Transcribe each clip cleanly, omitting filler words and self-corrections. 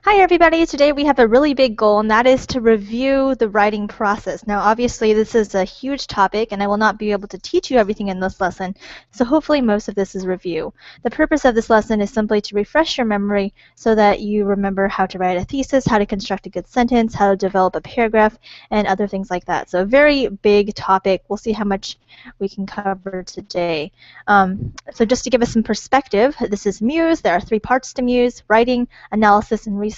Hi everybody, today we have a really big goal, and that is to review the writing process. Now obviously this is a huge topic and I will not be able to teach you everything in this lesson, so hopefully most of this is review. The purpose of this lesson is simply to refresh your memory so that you remember how to write a thesis, how to construct a good sentence, how to develop a paragraph, and other things like that. So a very big topic. We'll see how much we can cover today. So just to give us some perspective, this is Muse. There are 3 parts to Muse: writing, analysis, and research.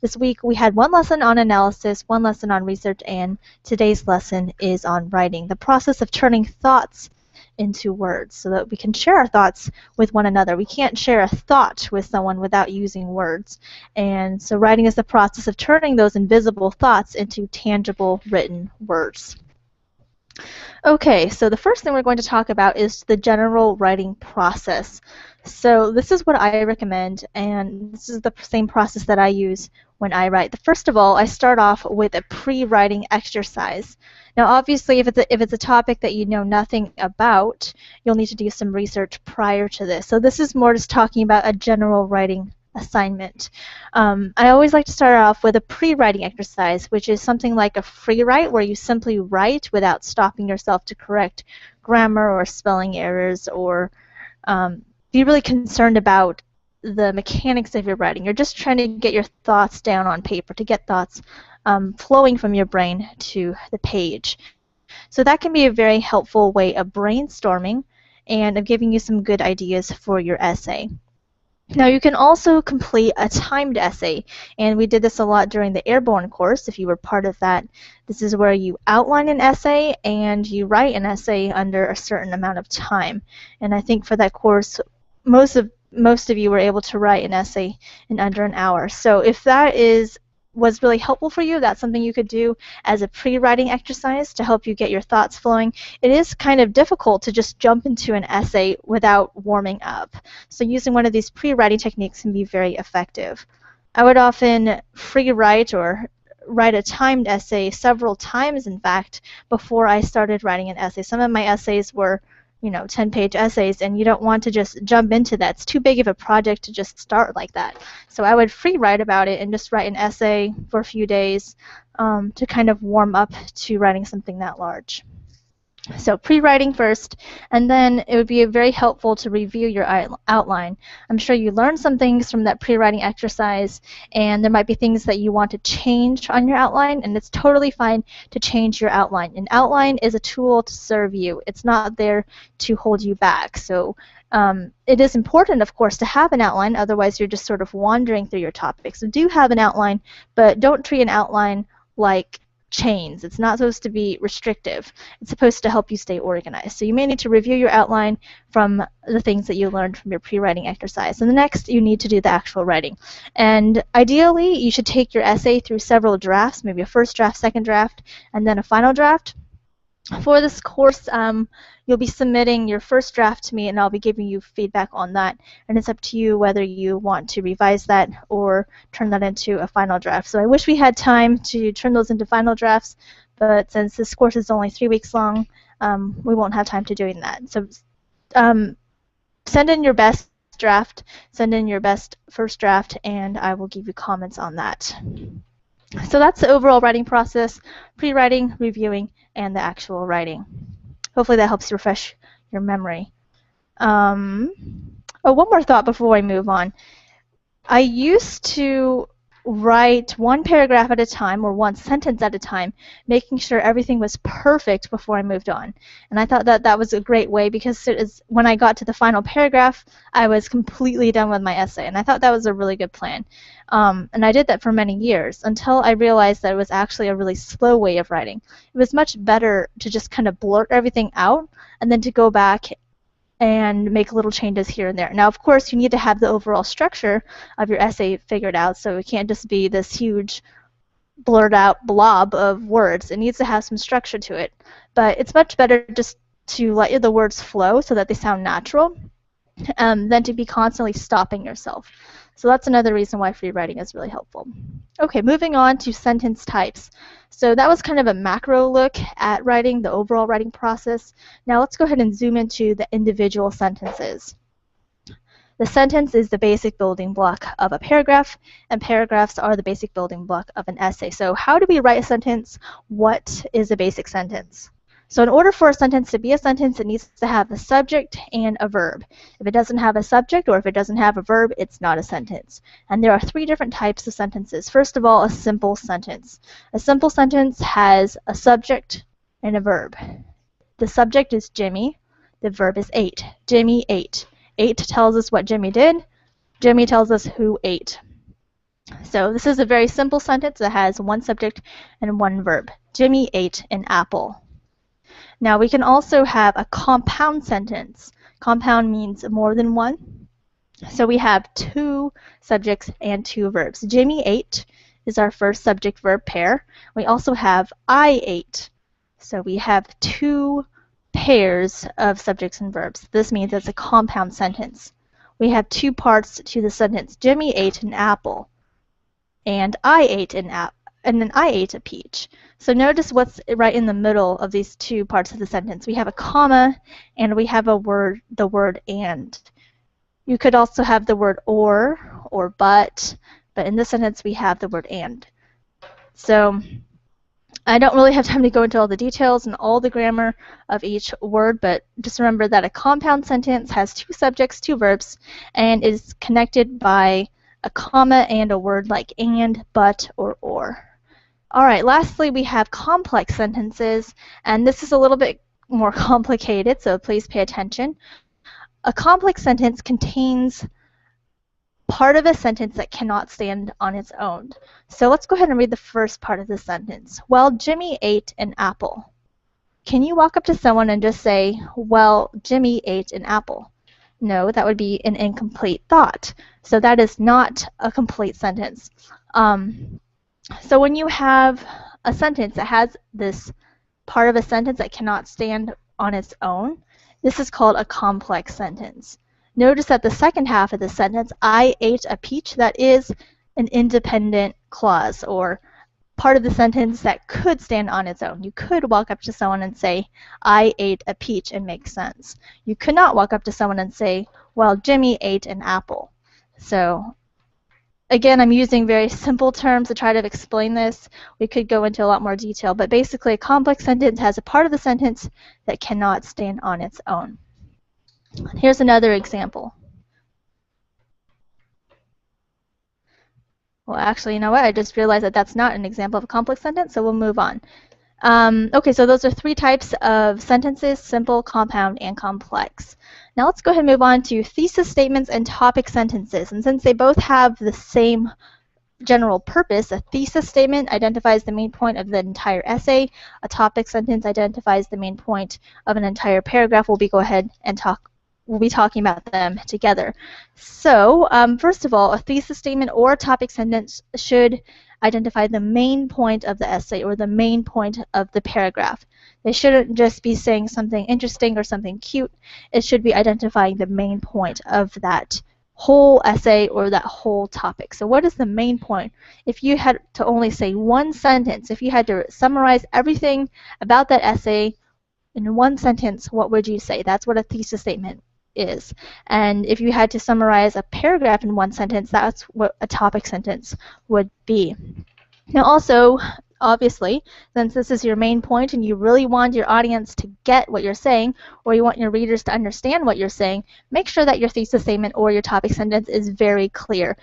This week we had 1 lesson on analysis, 1 lesson on research, and today's lesson is on writing, the process of turning thoughts into words so that we can share our thoughts with one another. We can't share a thought with someone without using words. And so writing is the process of turning those invisible thoughts into tangible written words. Okay, so the first thing we're going to talk about is the general writing process. So this is what I recommend, and this is the same process that I use when I write. First of all, I start off with a pre-writing exercise. Now obviously if it's a topic that you know nothing about, you'll need to do some research prior to this. So this is more just talking about a general writing assignment. I always like to start off with a pre-writing exercise, which is something like a free write, where you simply write without stopping yourself to correct grammar or spelling errors or be really concerned about the mechanics of your writing. You're just trying to get your thoughts down on paper, to get thoughts flowing from your brain to the page. So that can be a very helpful way of brainstorming and of giving you some good ideas for your essay. Now you can also complete a timed essay, and we did this a lot during the Airborne course if you were part of that. This is where you outline an essay and you write an essay under a certain amount of time. And I think for that course most of you were able to write an essay in under an hour. So if that was really helpful for you, that's something you could do as a pre-writing exercise to help you get your thoughts flowing. It is kind of difficult to just jump into an essay without warming up. So using one of these pre-writing techniques can be very effective. I would often free write or write a timed essay several times, in fact, before I started writing an essay. Some of my essays were 10-page essays, and you don't want to just jump into that. It's too big of a project to just start like that. So I would free write about it and just write an essay for a few days to kind of warm up to writing something that large. So pre-writing first, and then it would be very helpful to review your outline. I'm sure you learned some things from that pre-writing exercise, and there might be things that you want to change on your outline, and it's totally fine to change your outline. An outline is a tool to serve you. It's not there to hold you back. So it is important, of course, to have an outline, otherwise you're just sort of wandering through your topic. So do have an outline, but don't treat an outline like chains. It's not supposed to be restrictive. It's supposed to help you stay organized. So you may need to review your outline from the things that you learned from your pre-writing exercise. And the next, you need to do the actual writing. And ideally, you should take your essay through several drafts, maybe a first draft, second draft, and then a final draft. For this course, you'll be submitting your first draft to me, and I'll be giving you feedback on that. And it's up to you whether you want to revise that or turn that into a final draft. So I wish we had time to turn those into final drafts, but since this course is only 3 weeks long, we won't have time to doing that. So send in your best draft, send in your best first draft, and I will give you comments on that. So that's the overall writing process: pre-writing, reviewing, and the actual writing. Hopefully that helps refresh your memory. One more thought before I move on. I used to write 1 paragraph at a time or 1 sentence at a time, making sure everything was perfect before I moved on. And I thought that that was a great way, because when I got to the final paragraph, I was completely done with my essay. And I thought that was a really good plan. And I did that for many years until I realized that it was actually a really slow way of writing. It was much better to just kind of blurt everything out and then to go back and make little changes here and there. Now, of course, you need to have the overall structure of your essay figured out, so it can't just be this huge blurred out blob of words. It needs to have some structure to it. But it's much better just to let the words flow so that they sound natural than to be constantly stopping yourself. So that's another reason why free writing is really helpful. Okay, moving on to sentence types. So that was kind of a macro look at writing, the overall writing process. Now let's go ahead and zoom into the individual sentences. The sentence is the basic building block of a paragraph, and paragraphs are the basic building block of an essay. So how do we write a sentence? What is a basic sentence? So in order for a sentence to be a sentence, it needs to have a subject and a verb. If it doesn't have a subject or if it doesn't have a verb, it's not a sentence. And there are three different types of sentences. First of all, a simple sentence. A simple sentence has a subject and a verb. The subject is Jimmy. The verb is ate. Jimmy ate. Ate tells us what Jimmy did. Jimmy tells us who ate. So this is a very simple sentence that has one subject and one verb. Jimmy ate an apple. Now we can also have a compound sentence. Compound means more than one. So we have two subjects and two verbs. Jimmy ate is our first subject-verb pair. We also have I ate. So we have two pairs of subjects and verbs. This means it's a compound sentence. We have two parts to the sentence. Jimmy ate an apple, and I ate an apple, and then I ate a peach. So notice what's right in the middle of these two parts of the sentence. We have a comma, and we have a word, the word and. You could also have the word or but in this sentence we have the word and. So I don't really have time to go into all the details and all the grammar of each word, but just remember that a compound sentence has two subjects, two verbs, and is connected by a comma and a word like and, but, or. All right, lastly, we have complex sentences, and this is a little bit more complicated, so please pay attention. A complex sentence contains part of a sentence that cannot stand on its own. So let's go ahead and read the first part of the sentence. Well, Jimmy ate an apple. Can you walk up to someone and just say, well, Jimmy ate an apple? No, that would be an incomplete thought. So that is not a complete sentence. So when you have a sentence that has this part of a sentence that cannot stand on its own, this is called a complex sentence. Notice that the second half of the sentence, I ate a peach, that is an independent clause or part of the sentence that could stand on its own. You could walk up to someone and say, I ate a peach, and make sense. You could not walk up to someone and say, well, Jimmy ate an apple. So again, I'm using very simple terms to try to explain this. We could go into a lot more detail, but basically a complex sentence has a part of the sentence that cannot stand on its own. Here's another example. Well, actually, you know what? I just realized that that's not an example of a complex sentence, so we'll move on. Okay, so those are three types of sentences: simple, compound, and complex. Now let's go ahead and move on to thesis statements and topic sentences. And since they both have the same general purpose, a thesis statement identifies the main point of the entire essay. A topic sentence identifies the main point of an entire paragraph. We'll be talking about them together. So first of all, a thesis statement or a topic sentence should identify the main point of the essay or the main point of the paragraph. They shouldn't just be saying something interesting or something cute. It should be identifying the main point of that whole essay or that whole topic. So what is the main point? If you had to only say one sentence, if you had to summarize everything about that essay in one sentence, what would you say? That's what a thesis statement is. And if you had to summarize a paragraph in one sentence, that's what a topic sentence would be. Now also, obviously, since this is your main point and you really want your audience to get what you're saying, or you want your readers to understand what you're saying, make sure that your thesis statement or your topic sentence is very clear.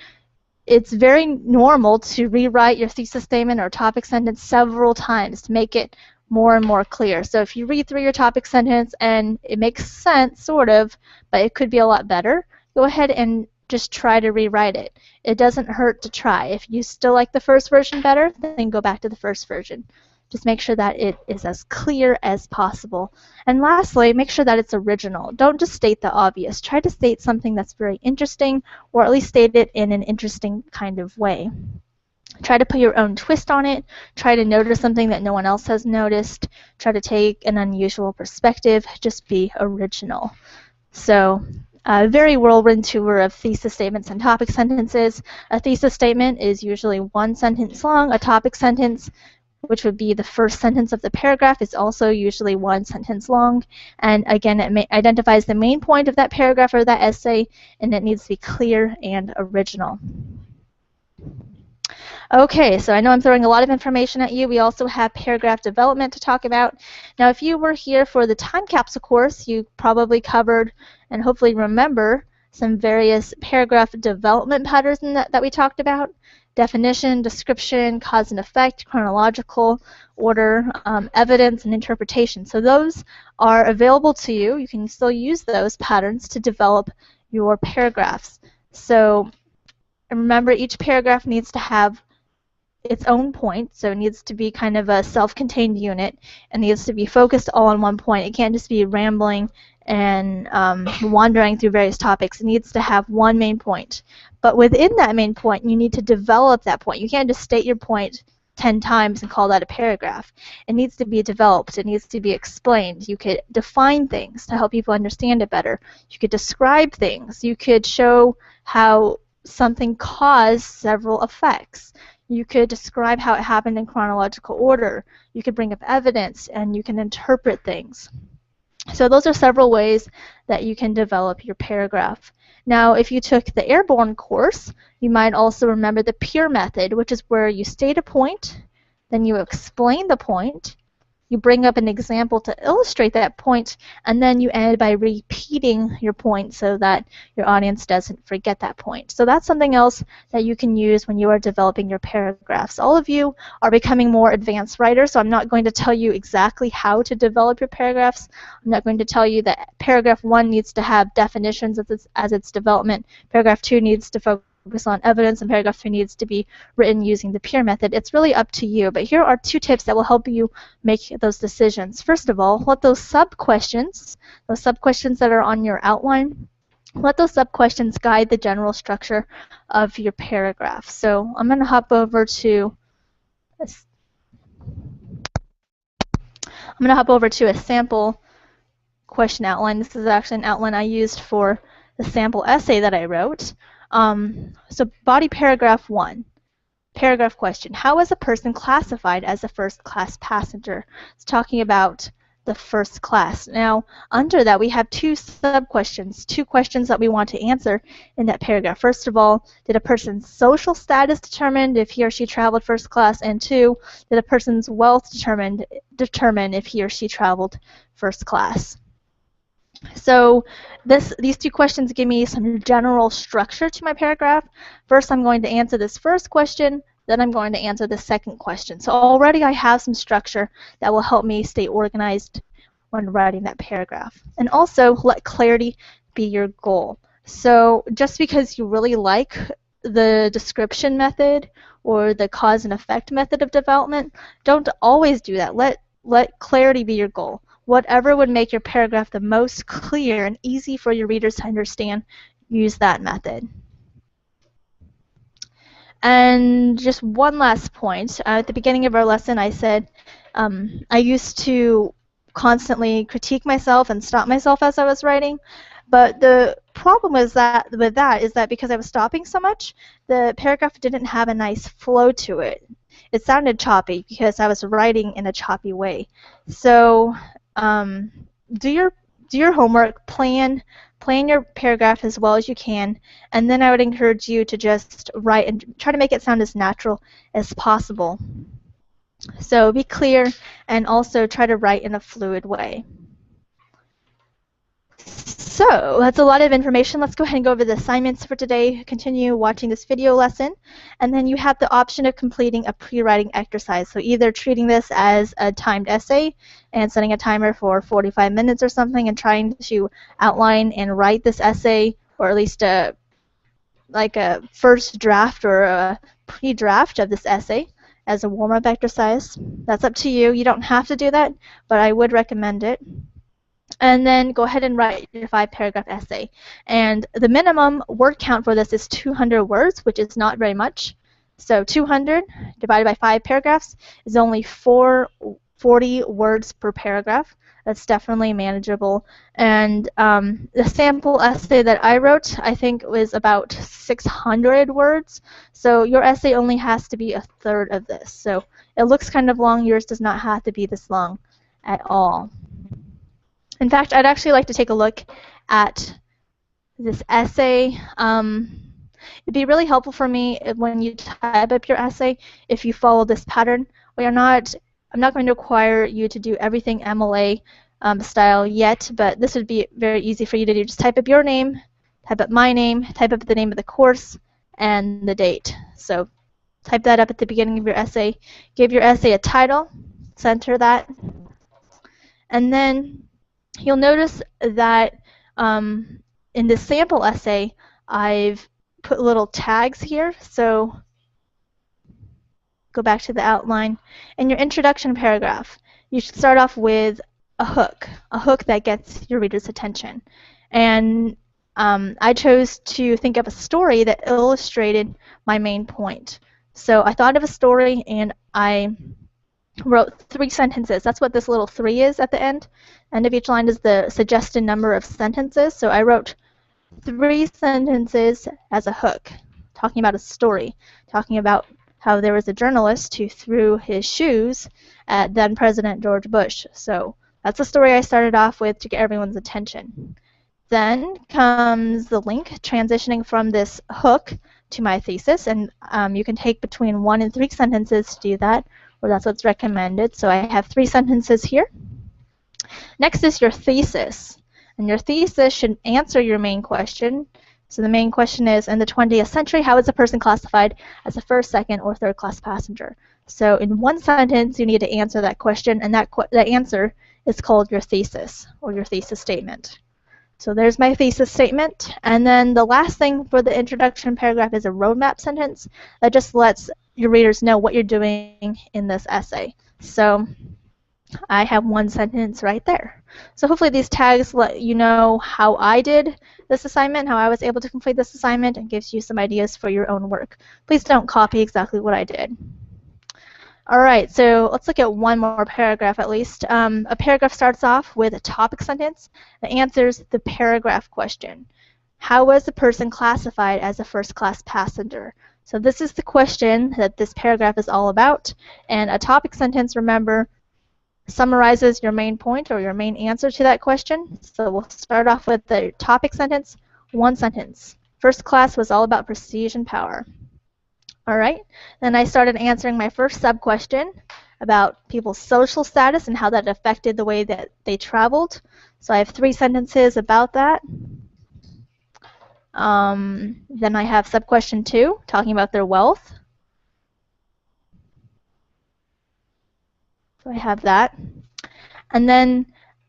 It's very normal to rewrite your thesis statement or topic sentence several times to make it more and more clear. So if you read through your topic sentence and it makes sense, sort of, but it could be a lot better, go ahead and just try to rewrite it. It doesn't hurt to try. If you still like the first version better, then go back to the first version. Just make sure that it is as clear as possible. And lastly, make sure that it's original. Don't just state the obvious. Try to state something that's very interesting, or at least state it in an interesting kind of way. Try to put your own twist on it. Try to notice something that no one else has noticed. Try to take an unusual perspective. Just be original. So, a very whirlwind tour of thesis statements and topic sentences. A thesis statement is usually one sentence long. A topic sentence which would be the first sentence of the paragraph, is also usually 1 sentence long. And again, it identifies the main point of that paragraph or that essay, and it needs to be clear and original. Okay, so I know I'm throwing a lot of information at you. We also have paragraph development to talk about. Now, if you were here for the time capsule course, you probably covered and hopefully remember some various paragraph development patterns that we talked about. Definition, description, cause and effect, chronological order, evidence, and interpretation. So those are available to you. You can still use those patterns to develop your paragraphs. So remember, each paragraph needs to have its own point, so it needs to be kind of a self-contained unit and needs to be focused all on one point. It can't just be rambling and wandering through various topics. It needs to have one main point. But within that main point, you need to develop that point. You can't just state your point 10 times and call that a paragraph. It needs to be developed. It needs to be explained. You could define things to help people understand it better. You could describe things. You could show how something caused several effects. You could describe how it happened in chronological order. You could bring up evidence, and you can interpret things. So those are several ways that you can develop your paragraph. Now, if you took the Airborne course, you might also remember the PEER method, which is where you state a point, then you explain the point, you bring up an example to illustrate that point, and then you end by repeating your point so that your audience doesn't forget that point. So that's something else that you can use when you are developing your paragraphs. All of you are becoming more advanced writers, so I'm not going to tell you exactly how to develop your paragraphs. I'm not going to tell you that paragraph 1 needs to have definitions as its development. Paragraph 2 needs to focus on evidence, and paragraph 3 needs to be written using the PEER method. It's really up to you, but here are 2 tips that will help you make those decisions. First of all, let those sub-questions that are on your outline, let those sub-questions guide the general structure of your paragraph. So I'm going to hop over to a sample question outline. This is actually an outline I used for the sample essay that I wrote. So body paragraph 1. Paragraph question. How is a person classified as a first-class passenger? It's talking about the first class. Now, under that, we have 2 sub-questions, 2 questions that we want to answer in that paragraph. First of all, did a person's social status determine if he or she traveled first class? And 2, did a person's wealth determine if he or she traveled first class? So these 2 questions give me some general structure to my paragraph. First, I'm going to answer this first question, then I'm going to answer the second question. So already I have some structure that will help me stay organized when writing that paragraph. And also, let clarity be your goal. So just because you really like the description method or the cause and effect method of development, don't always do that. Let clarity be your goal. Whatever would make your paragraph the most clear and easy for your readers to understand, use that method. And just one last point. At the beginning of our lesson, I said I used to constantly critique myself and stop myself as I was writing. But the problem with that is that because I was stopping so much, the paragraph didn't have a nice flow to it. It sounded choppy because I was writing in a choppy way. So do your homework, plan your paragraph as well as you can, and then I would encourage you to just write and try to make it sound as natural as possible. So be clear and also try to write in a fluid way. So that's a lot of information. Let's go ahead and go over the assignments for today. Continue watching this video lesson, and then you have the option of completing a pre-writing exercise. So either treating this as a timed essay and setting a timer for 45 minutes or something and trying to outline and write this essay, or at least like a first draft or a pre-draft of this essay as a warm-up exercise. That's up to you. You don't have to do that, but I would recommend it. And then go ahead and write your 5-paragraph essay. And the minimum word count for this is 200 words, which is not very much. So 200 divided by 5 paragraphs is only 4 40 words per paragraph. That's definitely manageable. And the sample essay that I wrote, I think, was about 600 words. So your essay only has to be a third of this. So it looks kind of long. Yours does not have to be this long at all. In fact, I'd actually like to take a look at this essay. It'd be really helpful for me when you type up your essay if you follow this pattern. I'm not going to require you to do everything MLA style yet, but this would be very easy for you to do. Just type up your name, type up my name, type up the name of the course, and the date. So type that up at the beginning of your essay. Give your essay a title, center that, and then you'll notice that in this sample essay, I've put little tags here. So go back to the outline. In your introduction paragraph, you should start off with a hook that gets your reader's attention. And I chose to think of a story that illustrated my main point. So I thought of a story and I wrote 3 sentences. That's what this little 3 is at the end. End of each line is the suggested number of sentences. So I wrote 3 sentences as a hook, talking about a story, talking about how there was a journalist who threw his shoes at then President George Bush. So that's the story I started off with to get everyone's attention. Then comes the link transitioning from this hook to my thesis, and you can take between 1 and 3 sentences to do that, or that's what's recommended. So I have 3 sentences here. Next is your thesis, and your thesis should answer your main question. So the main question is, in the 20th century, how is a person classified as a first, second, or third class passenger? So in 1 sentence, you need to answer that question, and that answer is called your thesis, or your thesis statement. So there's my thesis statement. And then the last thing for the introduction paragraph is a roadmap sentence that just lets your readers know what you're doing in this essay. So I have 1 sentence right there. So hopefully these tags let you know how I did this assignment, how I was able to complete this assignment, and gives you some ideas for your own work. Please don't copy exactly what I did. All right, so let's look at 1 more paragraph at least. A paragraph starts off with a topic sentence that answers the paragraph question. How was the person classified as a first-class passenger? So this is the question that this paragraph is all about. And a topic sentence, remember, summarizes your main point or your main answer to that question. So we'll start off with the topic sentence, 1 sentence. First class was all about prestige and power. All right, then I started answering my first sub-question about people's social status and how that affected the way that they traveled. So I have 3 sentences about that. Then I have sub-question 2, talking about their wealth. So I have that. And then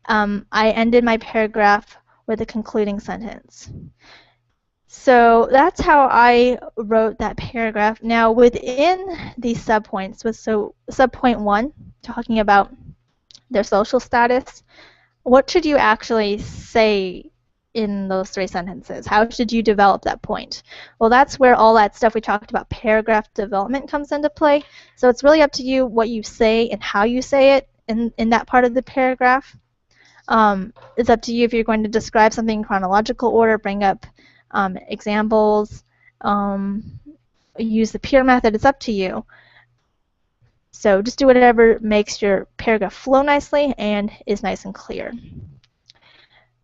I ended my paragraph with a concluding sentence. So that's how I wrote that paragraph. Now within these subpoints, so subpoint 1, talking about their social status, what should you actually say in those 3 sentences? How should you develop that point? Well, that's where all that stuff we talked about, paragraph development, comes into play. So it's really up to you what you say and how you say it in that part of the paragraph. It's up to you if you're going to describe something in chronological order, bring up examples, use the peer method. It's up to you. So just do whatever makes your paragraph flow nicely and is nice and clear.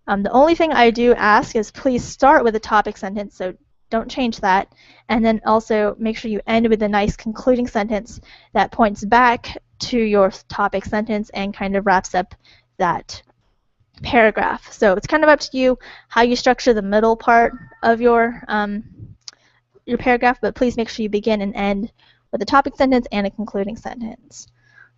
The only thing I do ask is please start with a topic sentence, so don't change that, and then also make sure you end with a nice concluding sentence that points back to your topic sentence and kind of wraps up that paragraph. So it's kind of up to you how you structure the middle part of your paragraph, but please make sure you begin and end with a topic sentence and a concluding sentence.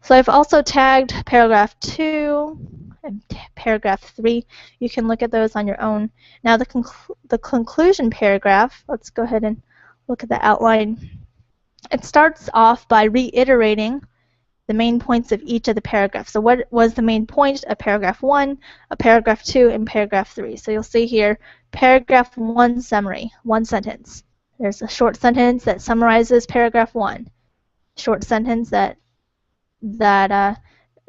So I've also tagged paragraph 2 and paragraph 3. You can look at those on your own. Now the conclusion paragraph, let's go ahead and look at the outline. It starts off by reiterating the main points of each of the paragraphs. So what was the main point of paragraph 1, of paragraph 2, and paragraph 3? So you'll see here, paragraph 1 summary, 1 sentence. There's a short sentence that summarizes paragraph 1. Short sentence that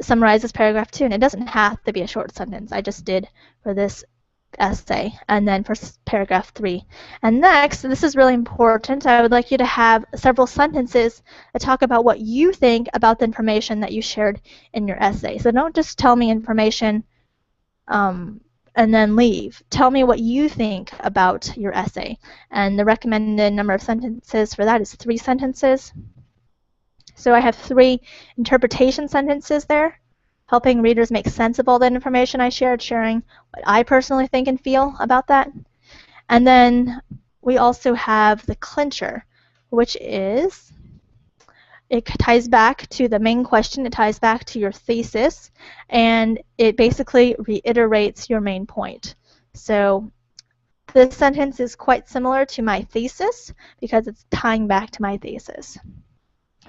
summarizes paragraph 2, and it doesn't have to be a short sentence. I just did for this essay, and then for paragraph 3. And next, this is really important, I would like you to have several sentences that talk about what you think about the information that you shared in your essay. So don't just tell me information and then leave. Tell me what you think about your essay. And the recommended number of sentences for that is 3 sentences. So I have 3 interpretation sentences there, helping readers make sense of all the information I shared, sharing what I personally think and feel about that. And then we also have the clincher, which is, it ties back to the main question, it ties back to your thesis, and it basically reiterates your main point. So this sentence is quite similar to my thesis because it's tying back to my thesis.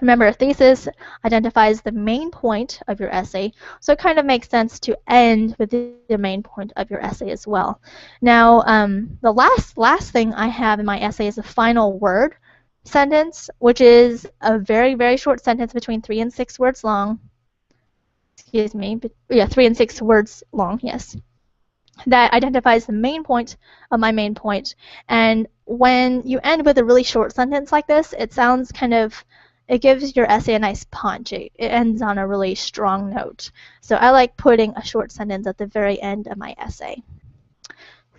Remember, a thesis identifies the main point of your essay, so it kind of makes sense to end with the main point of your essay as well. Now, the last thing I have in my essay is a final word sentence, which is a very, very short sentence between 3 and 6 words long. Excuse me, but, yeah, 3 and 6 words long, yes. That identifies the main point of my main point. And when you end with a really short sentence like this, it sounds kind of, it gives your essay a nice punch. It ends on a really strong note. So I like putting a short sentence at the very end of my essay.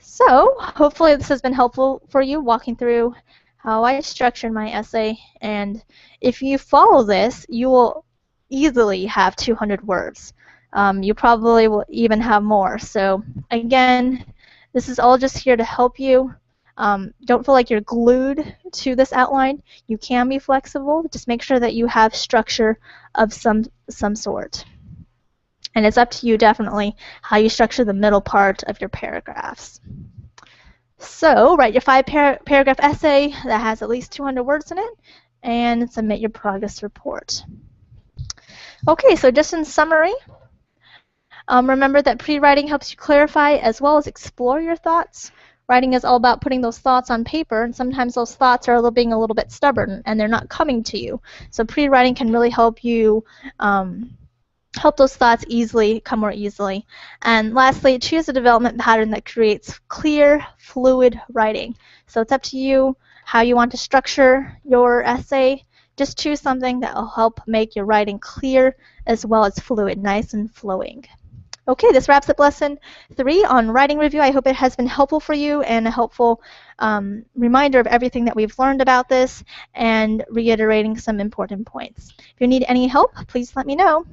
So hopefully this has been helpful for you, walking through how I structured my essay. And if you follow this, you will easily have 200 words. You probably will even have more. So again, this is all just here to help you. Don't feel like you're glued to this outline. You can be flexible. Just make sure that you have structure of some sort. And it's up to you, definitely, how you structure the middle part of your paragraphs. So write your 5-paragraph essay that has at least 200 words in it and submit your progress report. Okay, so just in summary, remember that pre-writing helps you clarify as well as explore your thoughts. Writing is all about putting those thoughts on paper, and sometimes those thoughts are being a little bit stubborn and they're not coming to you. So pre-writing can really help you help those thoughts come more easily. And lastly, choose a development pattern that creates clear, fluid writing. So it's up to you how you want to structure your essay. Just choose something that will help make your writing clear as well as fluid, nice and flowing. Okay, this wraps up lesson 3 on writing review. I hope it has been helpful for you and a helpful reminder of everything that we've learned about this and reiterating some important points. If you need any help, please let me know.